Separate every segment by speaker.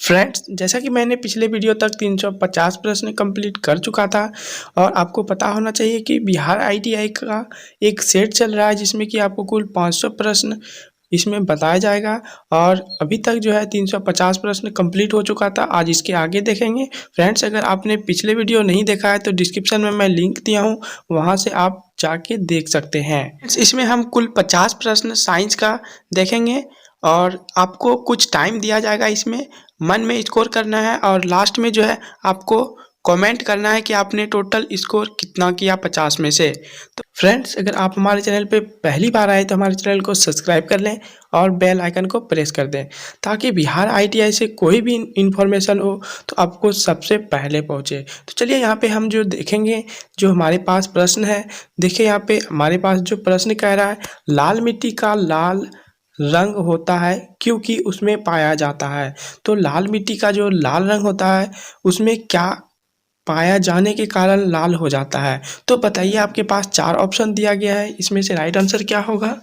Speaker 1: Friends, जैसा कि मैंने पिछले वीडियो तक 350 प्रश्न कंप्लीट कर चुका था और आपको पता होना चाहिए कि बिहार आईटीआई का एक सेट चल रहा है जिसमें कि आपको कुल 500 प्रश्न इसमें बताया जाएगा और अभी तक जो है 350 प्रश्न कंप्लीट हो चुका था। आज इसके आगे देखेंगे। फ्रेंड्स, अगर आपने पिछले वीडियो नहीं देखा है तो डिस्क्रिप्शन में मैं लिंक दिया हूँ, वहाँ से आप जाके देख सकते हैं। इसमें हम कुल 50 प्रश्न साइंस का देखेंगे और आपको कुछ टाइम दिया जाएगा। इसमें मन में स्कोर करना है और लास्ट में जो है आपको कमेंट करना है कि आपने टोटल स्कोर कितना किया 50 में से। तो फ्रेंड्स, अगर आप हमारे चैनल पे पहली बार आए तो हमारे चैनल को सब्सक्राइब कर लें और बेल आइकन को प्रेस कर दें ताकि बिहार आईटीआई से कोई भी इंफॉर्मेशन हो तो आपको सबसे पहले पहुंचे। तो चलिए यहाँ पे हम जो देखेंगे, जो हमारे पास प्रश्न है, देखिए यहाँ पे हमारे पास जो प्रश्न कह रहा है, लाल मिट्टी का लाल रंग होता है क्योंकि उसमें पाया जाता है। तो लाल मिट्टी का जो लाल रंग होता है उसमें क्या पाया जाने के कारण लाल हो जाता है? तो बताइए, आपके पास 4 ऑप्शन दिया गया है, इसमें से राइट आंसर क्या होगा?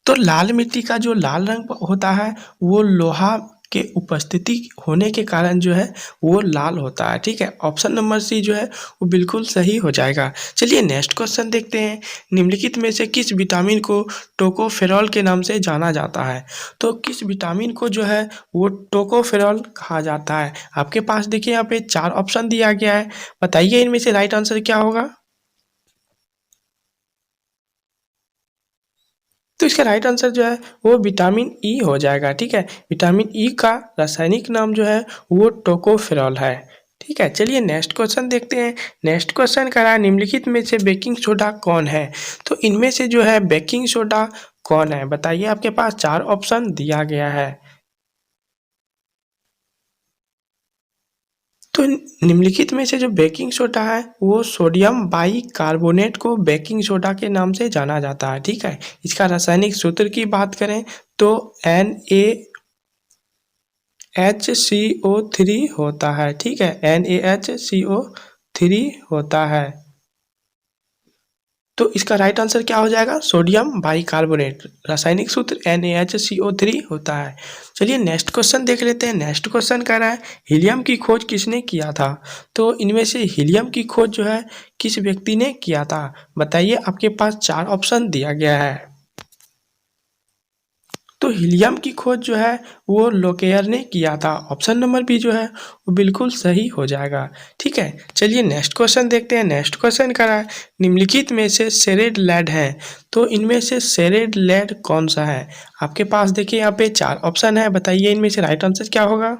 Speaker 1: तो लाल मिट्टी का जो लाल रंग होता है वो लोहा के उपस्थिति होने के कारण जो है वो लाल होता है। ठीक है, ऑप्शन नंबर सी जो है वो बिल्कुल सही हो जाएगा। चलिए नेक्स्ट क्वेश्चन देखते हैं। निम्नलिखित में से किस विटामिन को टोकोफेरॉल के नाम से जाना जाता है? तो किस विटामिन को जो है वो टोकोफेरॉल कहा जाता है? आपके पास देखिए यहाँ पे 4 ऑप्शन दिया गया है, बताइए इनमें से राइट आंसर क्या होगा? तो इसका राइट आंसर जो है वो विटामिन ई हो जाएगा। ठीक है, विटामिन ई का रासायनिक नाम जो है वो टोकोफेरॉल है। ठीक है, चलिए नेक्स्ट क्वेश्चन देखते हैं। नेक्स्ट क्वेश्चन कह रहा है, निम्नलिखित में से बेकिंग सोडा कौन है? तो इनमें से जो है बेकिंग सोडा कौन है? बताइए, आपके पास 4 ऑप्शन दिया गया है। तो निम्नलिखित में से जो बेकिंग सोडा है वो सोडियम बाइकार्बोनेट को बेकिंग सोडा के नाम से जाना जाता है। ठीक है, इसका रासायनिक सूत्र की बात करें तो NaHCO3 होता है। ठीक है, NaHCO3 होता है। तो इसका राइट आंसर क्या हो जाएगा? Sodium bicarbonate. रासायनिक सूत्र NaHCO3 होता है। चलिए नेक्स्ट क्वेश्चन देख लेते हैं। नेक्स्ट क्वेश्चन कह रहा है, हीलियम की खोज किसने किया था? तो इनमें से हीलियम की खोज जो है किस व्यक्ति ने किया था? बताइए, आपके पास 4 ऑप्शन दिया गया है। तो हीलियम की खोज जो है वो लोकेयर ने किया था। ऑप्शन नंबर बी जो है वो बिल्कुल सही हो जाएगा। ठीक है, चलिए नेक्स्ट क्वेश्चन देखते हैं। नेक्स्ट क्वेश्चन कह रहा है, निम्नलिखित में से सेरेड लेड है, तो इनमें से सेरेड लेड कौन सा है? आपके पास देखिए यहाँ पे 4 ऑप्शन है, बताइए इनमें से राइट आंसर क्या होगा?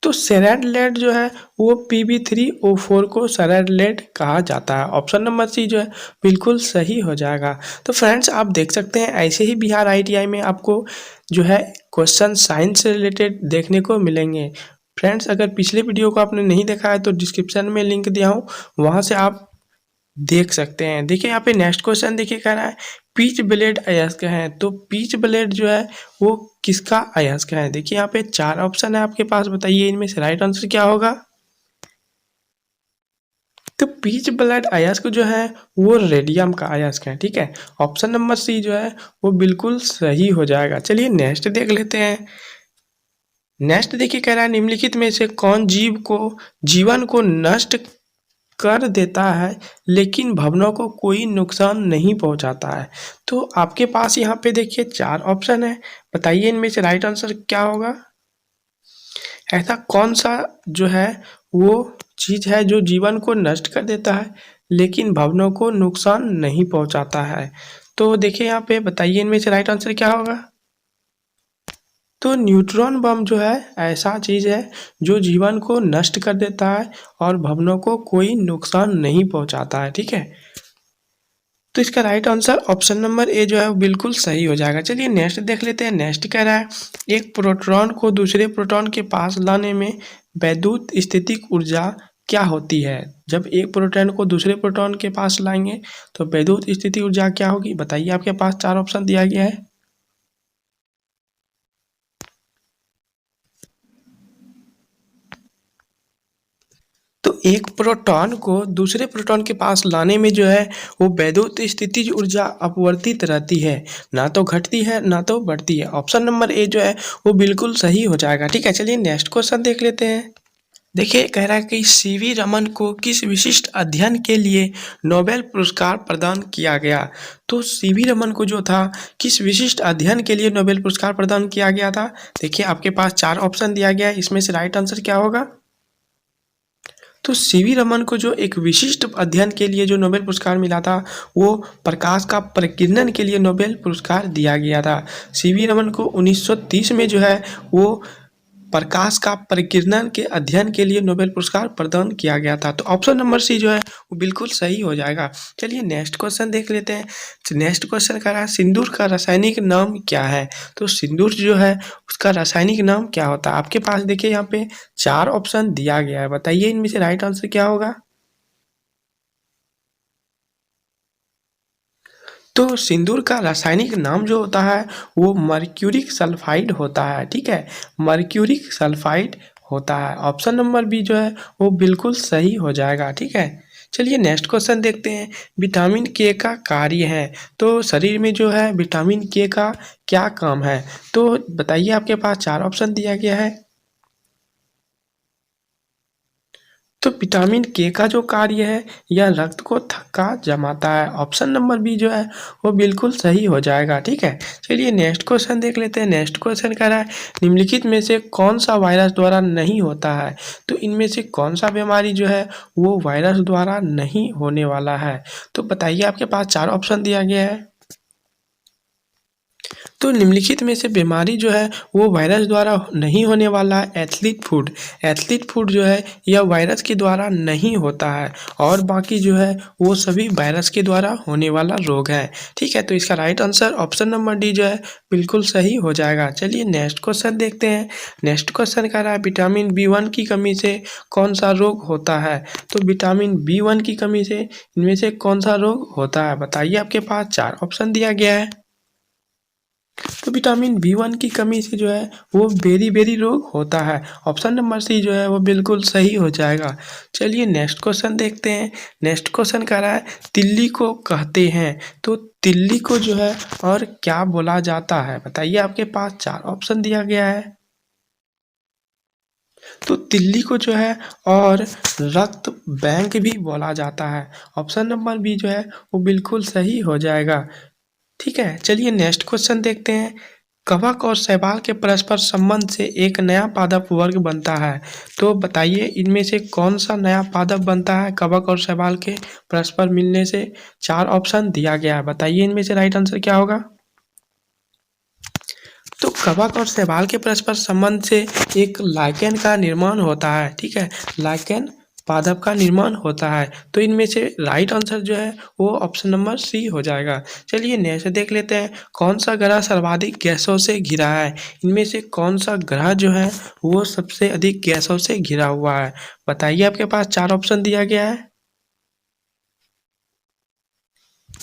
Speaker 1: तो सेरेड लेड जो है वो Pb3O4 को सेरेड लेड कहा जाता है। ऑप्शन नंबर सी जो है बिल्कुल सही हो जाएगा। तो फ्रेंड्स, आप देख सकते हैं ऐसे ही बिहार आईटीआई में आपको जो है क्वेश्चन साइंस से रिलेटेड देखने को मिलेंगे। फ्रेंड्स, अगर पिछले वीडियो को आपने नहीं देखा है तो डिस्क्रिप्शन में लिंक दिया हूँ, वहाँ से आप देख सकते हैं। देखिए यहाँ पे नेक्स्ट क्वेश्चन देखिए, कह रहा है पीच ब्लेड अयस्क है, तो पीच ब्लेड जो है वो किसका अयस्क है? देखिए यहाँ पे 4 ऑप्शन है आपके पास, बताइए इनमें से राइट आंसर क्या होगा? तो पीच ब्लेड अयस्क जो है वो रेडियम का अयस्क है। ठीक है, ऑप्शन नंबर सी जो है वो बिल्कुल सही हो जाएगा। चलिए नेक्स्ट देख लेते हैं। नेक्स्ट देखिए, कह रहा है निम्नलिखित में से कौन जीवन को नष्ट कर देता है लेकिन भवनों को कोई नुकसान नहीं पहुंचाता है? तो आपके पास यहाँ पे देखिए 4 ऑप्शन है, बताइए इनमें से राइट आंसर क्या होगा? ऐसा कौन सा जो है वो चीज है जो जीवन को नष्ट कर देता है लेकिन भवनों को नुकसान नहीं पहुंचाता है? तो देखिए यहाँ पे, बताइए इनमें से राइट आंसर क्या होगा? तो न्यूट्रॉन बम जो है ऐसा चीज़ है जो जीवन को नष्ट कर देता है और भवनों को कोई नुकसान नहीं पहुंचाता है। ठीक है, तो इसका right answer option number A जो है वो बिल्कुल सही हो जाएगा। चलिए नेक्स्ट देख लेते हैं। नेक्स्ट कह रहा है, एक प्रोटॉन को दूसरे प्रोटॉन के पास लाने में वैद्युत स्थितिक ऊर्जा क्या होती है? जब एक प्रोटॉन को दूसरे प्रोटॉन के पास लाएंगे तो वैद्युत स्थिति ऊर्जा क्या होगी? बताइए, आपके पास 4 ऑप्शन दिया गया है। तो एक प्रोटॉन को दूसरे प्रोटॉन के पास लाने में जो है वो वैद्युत स्थितिज ऊर्जा अपवर्तित रहती है, ना तो घटती है ना तो बढ़ती है। ऑप्शन नंबर ए जो है वो बिल्कुल सही हो जाएगा। ठीक है, चलिए नेक्स्ट क्वेश्चन देख लेते हैं। देखिए कह रहा है कि सीवी रमन को किस विशिष्ट अध्ययन के लिए नोबेल पुरस्कार प्रदान किया गया। तो सीवी रमन को जो था किस विशिष्ट अध्ययन के लिए नोबेल पुरस्कार प्रदान किया गया था। देखिए आपके पास 4 ऑप्शन दिया गया है, इसमें से राइट आंसर क्या होगा। तो सीवी रमन को जो एक विशिष्ट अध्ययन के लिए जो नोबेल पुरस्कार मिला था वो प्रकाश का प्रकीर्णन के लिए नोबेल पुरस्कार दिया गया था। सीवी रमन को 1930 में जो है वो प्रकाश का प्रकीर्णन के अध्ययन के लिए नोबेल पुरस्कार प्रदान किया गया था। तो ऑप्शन नंबर सी जो है वो बिल्कुल सही हो जाएगा। चलिए नेक्स्ट क्वेश्चन देख लेते हैं। नेक्स्ट क्वेश्चन कह रहा है सिंदूर का रासायनिक नाम क्या है। तो सिंदूर जो है उसका रासायनिक नाम क्या होता है। आपके पास देखिए यहाँ पे 4 ऑप्शन दिया गया है, बताइए इनमें से राइट आंसर क्या होगा। तो सिंदूर का रासायनिक नाम जो होता है वो मर्क्यूरिक सल्फाइड होता है। ठीक है, मर्क्यूरिक सल्फाइड होता है। ऑप्शन नंबर बी जो है वो बिल्कुल सही हो जाएगा। ठीक है, चलिए नेक्स्ट क्वेश्चन देखते हैं। विटामिन के का कार्य है। तो शरीर में जो है विटामिन के का क्या काम है। तो बताइए आपके पास 4 ऑप्शन दिया गया है। तो विटामिन के का जो कार्य है यह रक्त को थक्का जमाता है। ऑप्शन नंबर बी जो है वो बिल्कुल सही हो जाएगा। ठीक है, चलिए नेक्स्ट क्वेश्चन देख लेते हैं। नेक्स्ट क्वेश्चन कह रहा है निम्नलिखित में से कौन सा वायरस द्वारा नहीं होता है। तो इनमें से कौन सा बीमारी जो है वो वायरस द्वारा नहीं होने वाला है। तो बताइए आपके पास 4 ऑप्शन दिया गया है। तो निम्नलिखित में से बीमारी जो है वो वायरस द्वारा नहीं होने वाला है एथलीट फूड। एथलीट फूड जो है यह वायरस के द्वारा नहीं होता है और बाकी जो है वो सभी वायरस के द्वारा होने वाला रोग है। ठीक है, तो इसका right answer option number D जो है बिल्कुल सही हो जाएगा। चलिए नेक्स्ट क्वेश्चन देखते हैं। नेक्स्ट क्वेश्चन कह रहा है विटामिन B1 की कमी से कौन सा रोग होता है। तो विटामिन B1 की कमी से इनमें से कौन सा रोग होता है। बताइए आपके पास 4 ऑप्शन दिया गया है। तो विटामिन B1 की कमी से जो है वो बेरी रोग होता है। ऑप्शन नंबर सी जो है वो बिल्कुल सही हो जाएगा। चलिए नेक्स्ट क्वेश्चन देखते हैं। नेक्स्ट क्वेश्चन कह रहा है तिल्ली को कहते हैं। तो तिल्ली को जो है और क्या बोला जाता है। बताइए आपके पास 4 ऑप्शन दिया गया है। तो तिल्ली को जो है और रक्त बैंक भी बोला जाता है। ऑप्शन नंबर बी जो है वो बिल्कुल सही हो जाएगा। ठीक है, चलिए नेक्स्ट क्वेश्चन देखते हैं। कवक और शैवाल के परस्पर संबंध से एक नया पादप वर्ग बनता है। तो बताइए इनमें से कौन सा नया पादप बनता है कवक और शैवाल के परस्पर मिलने से। 4 ऑप्शन दिया गया है, बताइए इनमें से राइट आंसर क्या होगा। तो कवक और शैवाल के परस्पर संबंध से एक लाइकेन का निर्माण होता है। ठीक है, लाइकेन पादप का निर्माण होता है। तो इनमें से राइट आंसर जो है वो ऑप्शन नंबर सी हो जाएगा। चलिए नेक्स्ट देख लेते हैं। कौन सा ग्रह सर्वाधिक गैसों से घिरा है। इनमें से कौन सा ग्रह जो है वो सबसे अधिक गैसों से घिरा हुआ है। बताइए आपके पास 4 ऑप्शन दिया गया है।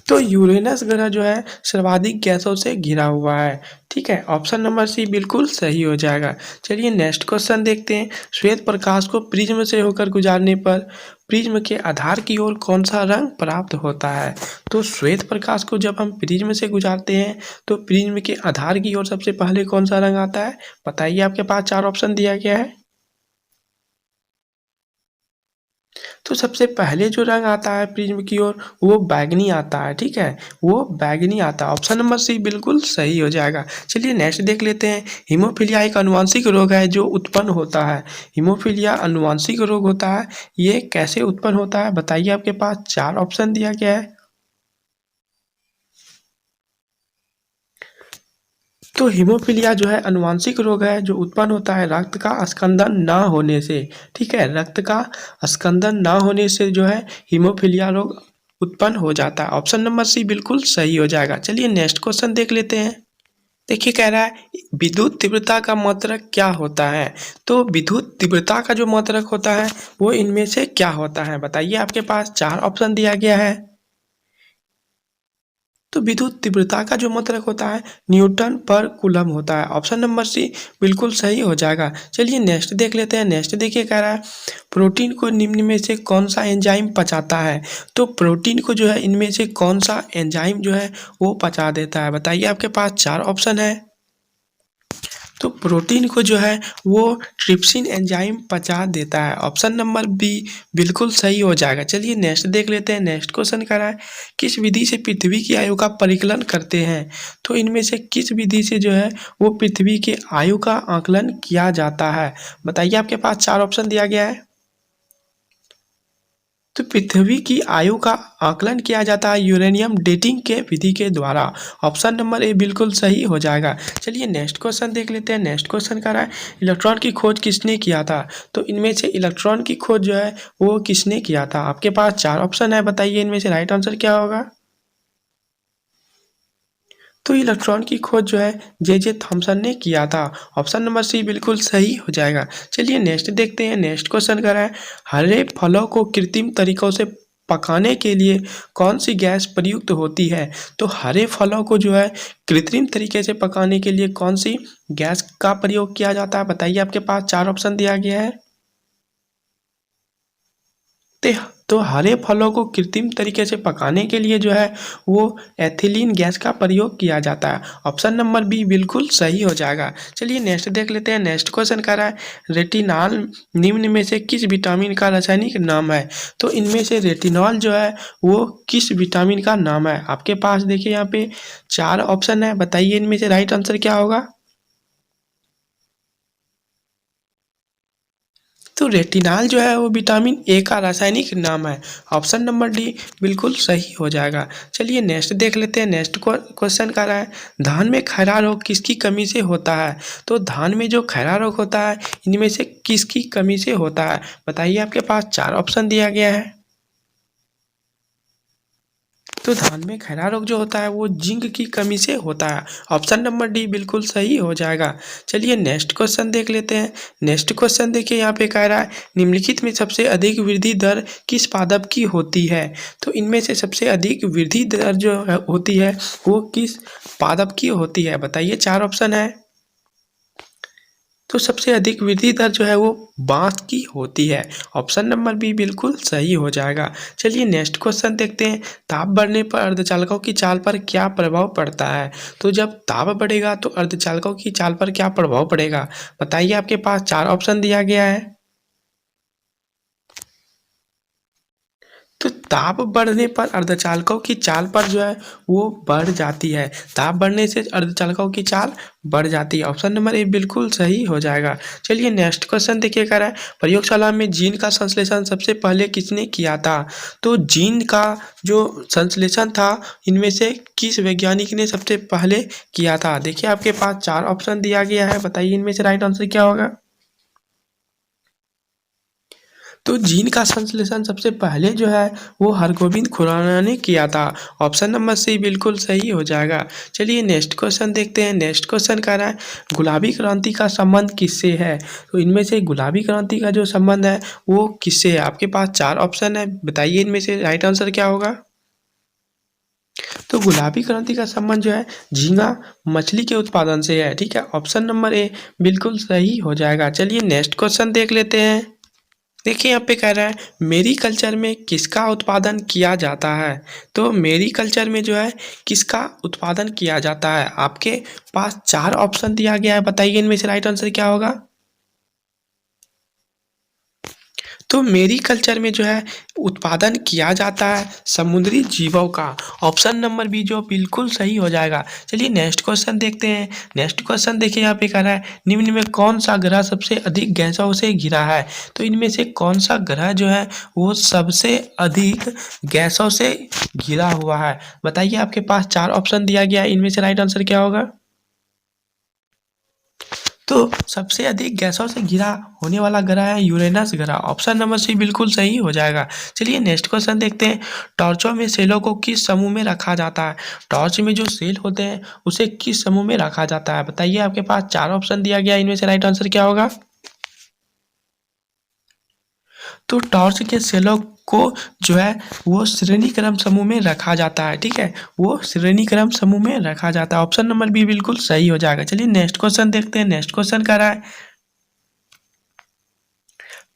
Speaker 1: तो यूरेनस ग्रह जो है सर्वाधिक गैसों से घिरा हुआ है। ठीक है, ऑप्शन नंबर सी बिल्कुल सही हो जाएगा। चलिए नेक्स्ट क्वेश्चन देखते हैं। श्वेत प्रकाश को प्रिज्म से होकर गुजारने पर प्रिज्म के आधार की ओर कौन सा रंग प्राप्त होता है। तो श्वेत प्रकाश को जब हम प्रिज्म से गुजारते हैं तो प्रिज्म के आधार की ओर सबसे पहले कौन सा रंग आता है। बताइए आपके पास 4 ऑप्शन दिया गया है। तो सबसे पहले जो रंग आता है प्रिज्म की ओर वो बैगनी आता है। ठीक है, वो बैगनी आता है। ऑप्शन नंबर सी बिल्कुल सही हो जाएगा। चलिए नेक्स्ट देख लेते हैं। हीमोफीलिया एक आनुवंशिक रोग है जो उत्पन्न होता है। हीमोफीलिया आनुवंशिक रोग होता है, ये कैसे उत्पन्न होता है। बताइए आपके पास 4 ऑप्शन दिया गया है। तो हीमोफीलिया जो है आनुवंशिक रोग है जो उत्पन्न होता है रक्त का स्कंदन ना होने से। ठीक है, रक्त का स्कंदन ना होने से जो है हीमोफीलिया रोग उत्पन्न हो जाता है। ऑप्शन नंबर सी बिल्कुल सही हो जाएगा। चलिए नेक्स्ट क्वेश्चन देख लेते हैं। देखिए कह रहा है विद्युत तीव्रता का मात्रक क्या होता है। तो विद्युत तीव्रता का जो मात्रक होता है वो इनमें से क्या होता है। बताइए आपके पास 4 ऑप्शन दिया गया है। तो विद्युत तीव्रता का जो मतलब होता है न्यूटन पर कूलम होता है। ऑप्शन नंबर सी बिल्कुल सही हो जाएगा। चलिए नेक्स्ट देख लेते हैं। नेक्स्ट देखिए कह रहा है प्रोटीन को निम्न में से कौन सा एंजाइम पचाता है। तो प्रोटीन को जो है इनमें से कौन सा एंजाइम जो है वो पचा देता है। बताइए, आपके पास 4 ऑप्शन है। तो प्रोटीन को जो है वो ट्रिप्सिन एंजाइम पचा देता है। ऑप्शन नंबर बी बिल्कुल सही हो जाएगा। चलिए नेक्स्ट देख लेते हैं। नेक्स्ट क्वेश्चन कह रहा है किस विधि से पृथ्वी की आयु का परिकलन करते हैं। तो इनमें से किस विधि से जो है वो पृथ्वी के आयु का आकलन किया जाता है। बताइए, आपके पास 4 ऑप्शन दिया गया है। तो पृथ्वी की आयु का आकलन किया जाता है यूरेनियम डेटिंग के विधि के द्वारा। ऑप्शन नंबर ए बिल्कुल सही हो जाएगा। चलिए नेक्स्ट क्वेश्चन देख लेते हैं। नेक्स्ट क्वेश्चन कर रहा है इलेक्ट्रॉन की खोज किसने किया था। तो इनमें से इलेक्ट्रॉन की खोज जो है वो किसने किया था। आपके पास 4 ऑप्शन है। बताइए इनमें से राइट आंसर क्या होगा। तो इलेक्ट्रॉन की खोज जो है जे थॉमसन ने किया था। ऑप्शन नंबर सी बिल्कुल सही हो जाएगा। चलिए नेक्स्ट देखते हैं। नेक्स्ट क्वेश्चन कर रहा है हरे फलों को कृत्रिम तरीकों से पकाने के लिए कौन सी गैस प्रयुक्त होती है। तो हरे फलों को जो है कृत्रिम तरीके से पकाने के लिए कौन सी गैस का प्रयोग किया जाता है। बताइए, आपके पास 4 ऑप्शन दिया गया है। ते तो हरे फलों को कृत्रिम तरीके से पकाने के लिए जो है वो एथिलीन गैस का प्रयोग किया जाता है। ऑप्शन नंबर बी बिल्कुल सही हो जाएगा। चलिए नेक्स्ट देख लेते हैं। नेक्स्ट क्वेश्चन कर रहा है रेटिनॉल निम्न में से किस विटामिन का रासायनिक नाम है। तो इनमें से रेटिनॉल जो है वो किस विटामिन का नाम है। आपके पास देखिए यहाँ पे 4 ऑप्शन है। बताइए इनमें से राइट आंसर क्या होगा। तो रेटिनॉल जो है वो विटामिन ए का रासायनिक नाम है। ऑप्शन नंबर डी बिल्कुल सही हो जाएगा। चलिए नेक्स्ट देख लेते हैं। नेक्स्ट क्वेश्चन कर रहा है धान में खैरा रोग किसकी कमी से होता है। तो धान में जो खैरा रोग होता है इनमें से किसकी कमी से होता है। बताइए, आपके पास 4 ऑप्शन दिया गया है। तो धान में खैरा रोग जो होता है वो जिंक की कमी से होता है। ऑप्शन नंबर डी बिल्कुल सही हो जाएगा। चलिए नेक्स्ट क्वेश्चन देख लेते हैं। नेक्स्ट क्वेश्चन देखिए यहाँ पे कह रहा है निम्नलिखित में सबसे अधिक वृद्धि दर किस पादप की होती है। तो इनमें से सबसे अधिक वृद्धि दर जो होती है वो किस पादप की होती है। बताइए, 4 ऑप्शन है। तो सबसे अधिक वृद्धि दर जो है वो बांस की होती है। ऑप्शन नंबर बी बिल्कुल सही हो जाएगा। चलिए नेक्स्ट क्वेश्चन देखते हैं। ताप बढ़ने पर अर्धचालकों की चाल पर क्या प्रभाव पड़ता है। तो जब ताप बढ़ेगा तो अर्धचालकों की चाल पर क्या प्रभाव पड़ेगा। बताइए, आपके पास 4 ऑप्शन दिया गया है। तो ताप बढ़ने पर अर्धचालकों की चाल पर जो है वो बढ़ जाती है। ताप बढ़ने से अर्धचालकों की चाल बढ़ जाती है। ऑप्शन नंबर ए बिल्कुल सही हो जाएगा। चलिए नेक्स्ट क्वेश्चन देखिए कह रहा है प्रयोगशाला में जीन का संश्लेषण सबसे पहले किसने किया था। तो जीन का जो संश्लेषण था इनमें से किस वैज्ञानिक ने सबसे पहले किया था। देखिए, आपके पास 4 ऑप्शन दिया गया है। बताइए इनमें से राइट आंसर क्या होगा। तो जीन का संश्लेषण सबसे पहले जो है वो हरगोविंद खुराना ने किया था। ऑप्शन नंबर सी बिल्कुल सही हो जाएगा। चलिए नेक्स्ट क्वेश्चन देखते हैं। नेक्स्ट क्वेश्चन कह रहा है गुलाबी क्रांति का संबंध किससे है। तो इनमें से गुलाबी क्रांति का जो संबंध है वो किससे है। आपके पास 4 ऑप्शन है। बताइए इनमें से राइट आंसर क्या होगा। तो गुलाबी क्रांति का संबंध जो है झींगा मछली के उत्पादन से है। ठीक है, ऑप्शन नंबर ए बिल्कुल सही हो जाएगा। चलिए नेक्स्ट क्वेश्चन देख लेते हैं। देखिए यहाँ पे कह रहा है मेरी कल्चर में किसका उत्पादन किया जाता है। तो मेरी कल्चर में जो है किसका उत्पादन किया जाता है। आपके पास 4 ऑप्शन दिया गया है। बताइए इनमें से राइट आंसर क्या होगा। तो मेरी कल्चर में जो है उत्पादन किया जाता है समुद्री जीवों का। ऑप्शन नंबर बी जो बिल्कुल सही हो जाएगा। चलिए नेक्स्ट क्वेश्चन देखते हैं। नेक्स्ट क्वेश्चन देखिए यहाँ पे कह रहा है निम्न में कौन सा ग्रह सबसे अधिक गैसों से घिरा है। तो इनमें से कौन सा ग्रह जो है वो सबसे अधिक गैसों से घिरा हुआ है। बताइए, आपके पास 4 ऑप्शन दिया गया है। इनमें से राइट आंसर क्या होगा। तो सबसे अधिक गैसों से घिरा होने वाला ग्रह है यूरेनस ग्रह। ऑप्शन नंबर सी बिल्कुल सही हो जाएगा। चलिए नेक्स्ट क्वेश्चन देखते हैं। टॉर्चों में सेलों को किस समूह में रखा जाता है। टॉर्च में जो सेल होते हैं उसे किस समूह में रखा जाता है। बताइए, आपके पास 4 ऑप्शन दिया गया है। इनमें से राइट आंसर क्या होगा। तो टॉर्च के सेलों को जो है वो श्रेणी क्रम समूह में रखा जाता है, ठीक है, वो श्रेणी क्रम समूह में रखा जाता है। ऑप्शन नंबर बी बिल्कुल सही हो जाएगा। चलिए नेक्स्ट क्वेश्चन देखते हैं। नेक्स्ट क्वेश्चन कह रहा है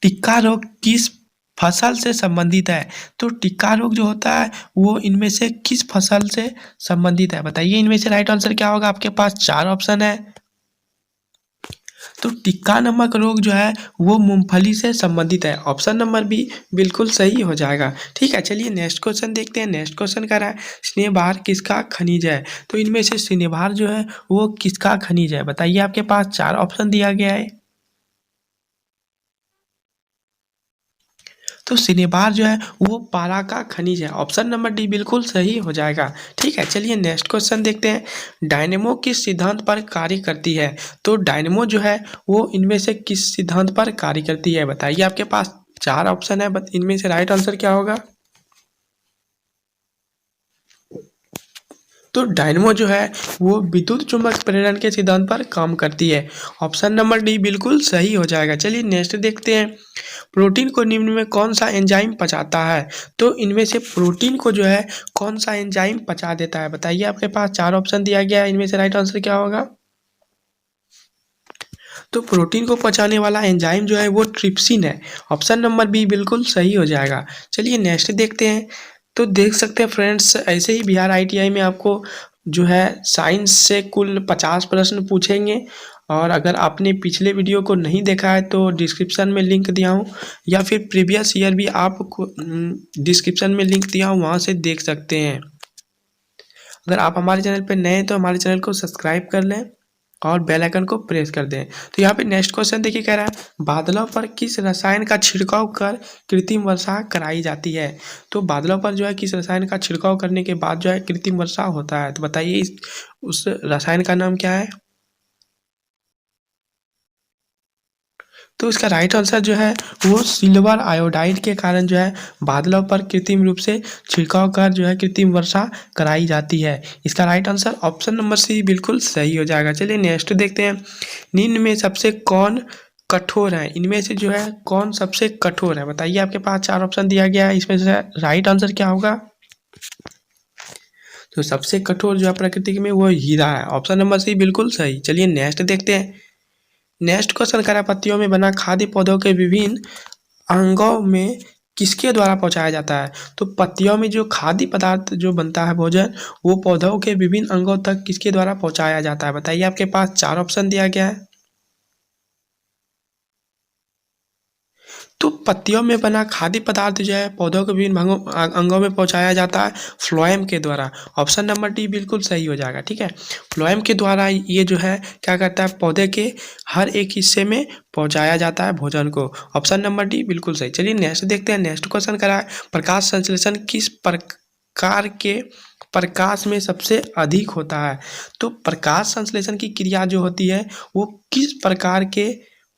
Speaker 1: टिक्का रोग किस फसल से संबंधित है? तो टिक्का रोग जो होता है वो इनमें से किस फसल से संबंधित है? बताइए इनमें से राइट आंसर क्या होगा। आपके पास 4 ऑप्शन है। तो टिक्का नमक रोग जो है वो मूंगफली से संबंधित है। ऑप्शन नंबर बी बिल्कुल सही हो जाएगा। ठीक है, चलिए नेक्स्ट क्वेश्चन देखते हैं। नेक्स्ट क्वेश्चन कह रहा है स्नेहबार किसका खनिज है? तो इनमें से स्नेहबार जो है वो किसका खनिज है? बताइए, आपके पास 4 ऑप्शन दिया गया है। तो स्नेहबार जो है वो पारा का खनिज है। ऑप्शन नंबर डी बिल्कुल सही हो जाएगा। ठीक है, चलिए नेक्स्ट क्वेश्चन देखते हैं। डायनेमो किस सिद्धांत पर कार्य करती है? तो डायनेमो जो है वो इनमें से किस सिद्धांत पर कार्य करती है? बताइए, आपके पास 4 ऑप्शन है, बट इनमें से राइट आंसर क्या होगा? तो डायनेमो जो है वो विद्युत चुंबक प्रेरण के सिद्धांत पर काम करती है। ऑप्शन नंबर डी बिल्कुल सही हो जाएगा। चलिए नेक्स्ट देखते हैं। प्रोटीन को निम्न में कौन सा एंजाइम पचाता है? तो इनमें से प्रोटीन को जो है कौन सा एंजाइम पचा देता है? बताइए, आपके पास 4 ऑप्शन दिया गया है, इनमें से राइट आंसर क्या होगा? तो प्रोटीन को पचाने वाला एंजाइम जो है वो ट्रिप्सिन है। ऑप्शन नंबर बी बिल्कुल सही हो जाएगा। चलिए नेक्स्ट देखते हैं। तो देख सकते हैं फ्रेंड्स, ऐसे ही बिहार ITI में आपको जो है साइंस से कुल 50 प्रश्न पूछेंगे। और अगर आपने पिछले वीडियो को नहीं देखा है तो डिस्क्रिप्शन में लिंक दिया हूँ, या फिर प्रीवियस ईयर भी आपको डिस्क्रिप्शन में लिंक दिया हूँ, वहाँ से देख सकते हैं। अगर आप हमारे चैनल पर नए हैं तो हमारे चैनल को सब्सक्राइब कर लें और बेल आइकन को प्रेस कर दें। तो यहाँ पे नेक्स्ट क्वेश्चन देखिए, कह रहा है बादलों पर किस रसायन का छिड़काव कर कृत्रिम वर्षा कराई जाती है? तो बादलों पर जो है किस रसायन का छिड़काव करने के बाद जो है कृत्रिम वर्षा होता है? तो बताइए उस रसायन का नाम क्या है? तो इसका राइट आंसर जो है वो सिल्वर आयोडाइड के कारण जो है बादलों पर कृत्रिम रूप से छिड़काव कर जो है कृत्रिम वर्षा कराई जाती है। इसका right answer option number C बिल्कुल सही हो जाएगा। चलिए नेक्स्ट देखते हैं। निम्न में सबसे कौन कठोर है? इनमें से जो है कौन सबसे कठोर है? बताइए, आपके पास 4 ऑप्शन दिया गया है, इसमें से राइट आंसर क्या होगा? तो सबसे कठोर जो है प्रकृति में वो हीरा है। ऑप्शन नंबर सी बिल्कुल सही। चलिए नेक्स्ट देखते हैं। नेक्स्ट क्वेश्चन कह रहा है पत्तियों में बना खाद्य पौधों के विभिन्न अंगों में किसके द्वारा पहुंचाया जाता है? तो पत्तियों में जो खाद्य पदार्थ जो बनता है भोजन, वो पौधों के विभिन्न अंगों तक किसके द्वारा पहुंचाया जाता है? बताइए, आपके पास 4 ऑप्शन दिया गया है। तो पत्तियों में बना खाद्य पदार्थ जो है पौधों के विभिन्न अंगों में पहुंचाया जाता है फ्लोएम के द्वारा। ऑप्शन नंबर डी बिल्कुल सही हो जाएगा। ठीक है, फ्लोएम के द्वारा ये जो है क्या करता है, पौधे के हर एक हिस्से में पहुंचाया जाता है भोजन को। ऑप्शन नंबर डी बिल्कुल सही। चलिए नेक्स्ट देखते हैं। नेक्स्ट क्वेश्चन करा है प्रकाश संश्लेषण किस प्रकार के प्रकाश में सबसे अधिक होता है? तो प्रकाश संश्लेषण की क्रिया जो होती है वो किस प्रकार के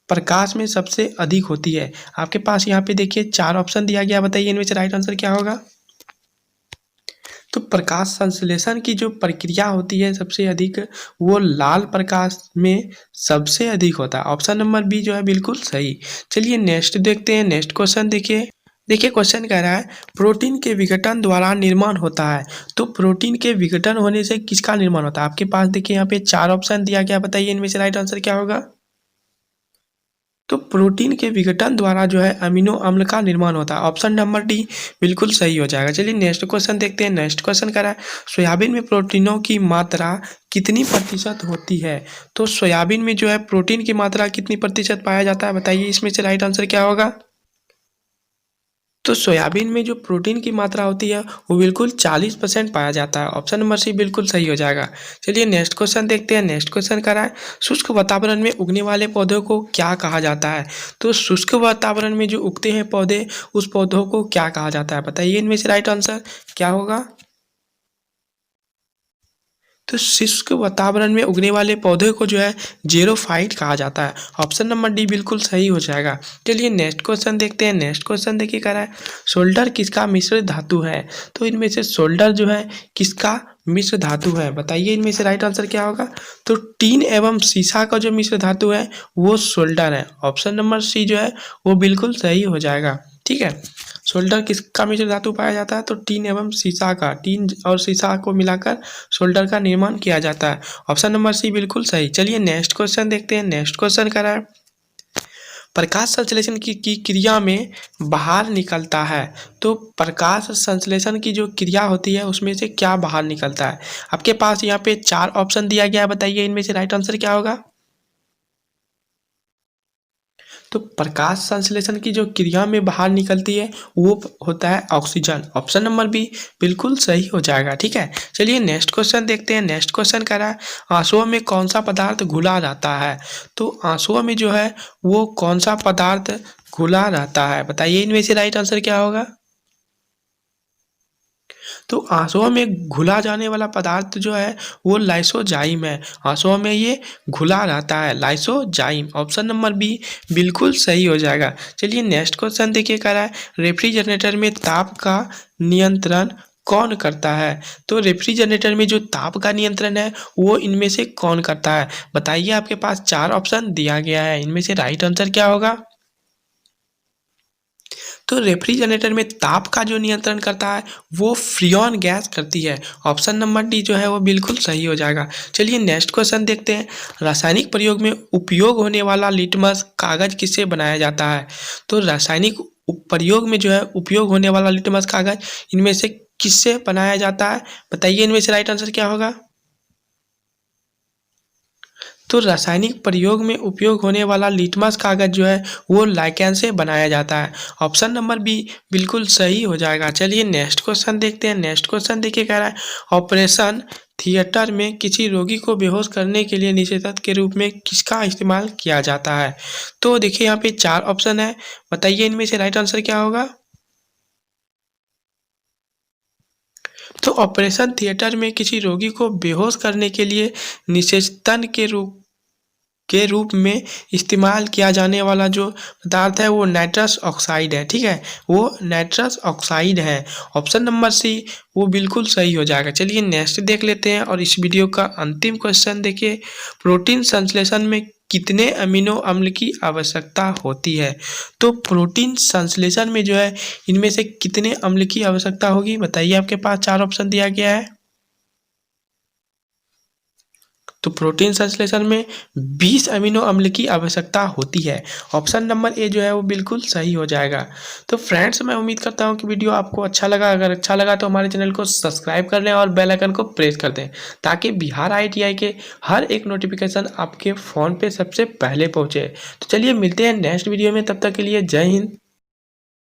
Speaker 1: प्रकाश में सबसे अधिक होती है? आपके पास यहाँ पे देखिए 4 ऑप्शन दिया गया, बताइए इनमें से राइट आंसर क्या होगा? तो प्रकाश संश्लेषण की जो प्रक्रिया होती है सबसे अधिक, वो लाल प्रकाश में सबसे अधिक होता है। ऑप्शन नंबर बी जो है बिल्कुल सही। चलिए नेक्स्ट देखते हैं। नेक्स्ट क्वेश्चन देखिए। देखिए क्वेश्चन कह रहा है प्रोटीन के विघटन द्वारा निर्माण होता है। तो प्रोटीन के विघटन होने से किसका निर्माण होता है? आपके पास देखिए यहाँ पे 4 ऑप्शन दिया गया, बताइए इनमें से राइट आंसर क्या होगा? तो प्रोटीन के विघटन द्वारा जो है अमीनो अम्ल का निर्माण होता है। ऑप्शन नंबर डी बिल्कुल सही हो जाएगा। चलिए नेक्स्ट क्वेश्चन देखते हैं। नेक्स्ट क्वेश्चन कह रहा है सोयाबीन में प्रोटीनों की मात्रा कितनी प्रतिशत होती है? तो सोयाबीन में जो है प्रोटीन की मात्रा कितनी प्रतिशत पाया जाता है? बताइए, इसमें से राइट आंसर क्या होगा? तो सोयाबीन में जो प्रोटीन की मात्रा होती है वो बिल्कुल 40% पाया जाता है। ऑप्शन नंबर सी बिल्कुल सही हो जाएगा। चलिए नेक्स्ट क्वेश्चन देखते हैं। नेक्स्ट क्वेश्चन कर रहा है शुष्क वातावरण में उगने वाले पौधों को क्या कहा जाता है? तो शुष्क वातावरण में जो उगते हैं पौधे, उस पौधों को क्या कहा जाता है? बताइए इनमें से राइट आंसर क्या होगा? तो शुष्क वातावरण में उगने वाले पौधे को जो है जेरोफाइट कहा जाता है। ऑप्शन नंबर डी बिल्कुल सही हो जाएगा। चलिए नेक्स्ट क्वेश्चन देखते हैं। नेक्स्ट क्वेश्चन देखिए कह रहा है सोल्डर किसका मिश्र धातु है? तो इनमें से सोल्डर जो है किसका मिश्र धातु है? बताइए इनमें से राइट आंसर क्या होगा? तो टीन एवं सीसा का जो मिश्र धातु है वो सोल्डर है। ऑप्शन नंबर सी जो है वो बिल्कुल सही हो जाएगा। ठीक है। सोल्डर किसका मिश्र धातु पाया जाता है? तो टीन एवं सीसा का, टीन और सीसा को मिलाकर सोल्डर का निर्माण किया जाता है। ऑप्शन नंबर सी बिल्कुल सही। चलिए नेक्स्ट क्वेश्चन देखते हैं। नेक्स्ट क्वेश्चन कह रहा है प्रकाश संश्लेषण की क्रिया में बाहर निकलता है। तो प्रकाश संश्लेषण की जो क्रिया होती है उसमें से क्या बाहर निकलता है? आपके पास यहाँ पे 4 ऑप्शन दिया गया है, बताइए इनमें से राइट आंसर क्या होगा? तो प्रकाश संश्लेषण की जो क्रिया में बाहर निकलती है वो होता है ऑक्सीजन। ऑप्शन नंबर बी बिल्कुल सही हो जाएगा। ठीक है, चलिए नेक्स्ट क्वेश्चन देखते हैं। नेक्स्ट क्वेश्चन कह रहा है आंसुओं में कौन सा पदार्थ घुला रहता है? तो आंसुओं में जो है वो कौन सा पदार्थ घुला रहता है, बताइए इनमें से राइट आंसर क्या होगा? तो आंसुओं में घुला जाने वाला पदार्थ जो है वो लाइसोजाइम है। आंसुओं में ये घुला रहता है, लाइसोजाइम। ऑप्शन नंबर बी बिल्कुल सही हो जाएगा। चलिए नेक्स्ट क्वेश्चन देखिए, कह रहा है रेफ्रिजरेटर में ताप का नियंत्रण कौन करता है? तो रेफ्रिजरेटर में जो ताप का नियंत्रण है वो इनमें से कौन करता है, बताइए। आपके पास 4 ऑप्शन दिया गया है, इनमें से राइट आंसर क्या होगा? तो रेफ्रिजरेटर में ताप का जो नियंत्रण करता है वो फ्रीऑन गैस करती है। ऑप्शन नंबर डी जो है वो बिल्कुल सही हो जाएगा। चलिए नेक्स्ट क्वेश्चन देखते हैं। रासायनिक प्रयोग में उपयोग होने वाला लिटमस कागज किससे बनाया जाता है? तो रासायनिक प्रयोग में जो है उपयोग होने वाला लिटमस कागज इनमें से किससे बनाया जाता है, बताइए इनमें से राइट आंसर क्या होगा? तो रासायनिक प्रयोग में उपयोग होने वाला लिटमस कागज जो है वो लाइकेन से बनाया जाता है। ऑप्शन नंबर बी बिल्कुल सही हो जाएगा। चलिए नेक्स्ट क्वेश्चन देखते हैं। नेक्स्ट क्वेश्चन देखिए, कह रहा है ऑपरेशन थिएटर में किसी रोगी को बेहोश करने के लिए निषेधक के रूप में किसका इस्तेमाल किया जाता है? तो देखिए यहाँ पे 4 ऑप्शन है, बताइए इनमें से राइट आंसर क्या होगा? तो ऑपरेशन थिएटर में किसी रोगी को बेहोश करने के लिए निषेचन के रूप में इस्तेमाल किया जाने वाला जो पदार्थ है वो नाइट्रस ऑक्साइड है। ठीक है, वो नाइट्रस ऑक्साइड है। ऑप्शन नंबर सी वो बिल्कुल सही हो जाएगा। चलिए नेक्स्ट देख लेते हैं और इस वीडियो का अंतिम क्वेश्चन देखिए, प्रोटीन संश्लेषण में कितने अमीनो अम्ल की आवश्यकता होती है? तो प्रोटीन संश्लेषण में जो है इनमें से कितने अम्ल की आवश्यकता होगी, बताइए। आपके पास 4 ऑप्शन दिया गया है। तो प्रोटीन संश्लेषण में 20 अमीनो अम्ल की आवश्यकता होती है। ऑप्शन नंबर ए जो है वो बिल्कुल सही हो जाएगा। तो फ्रेंड्स, मैं उम्मीद करता हूँ कि वीडियो आपको अच्छा लगा। अगर अच्छा लगा तो हमारे चैनल को सब्सक्राइब कर लें और बेल आइकन को प्रेस कर दें, ताकि बिहार ITI के हर एक नोटिफिकेशन आपके फ़ोन पे सबसे पहले पहुँचे। तो चलिए मिलते हैं नेक्स्ट वीडियो में, तब तक के लिए जय हिंद।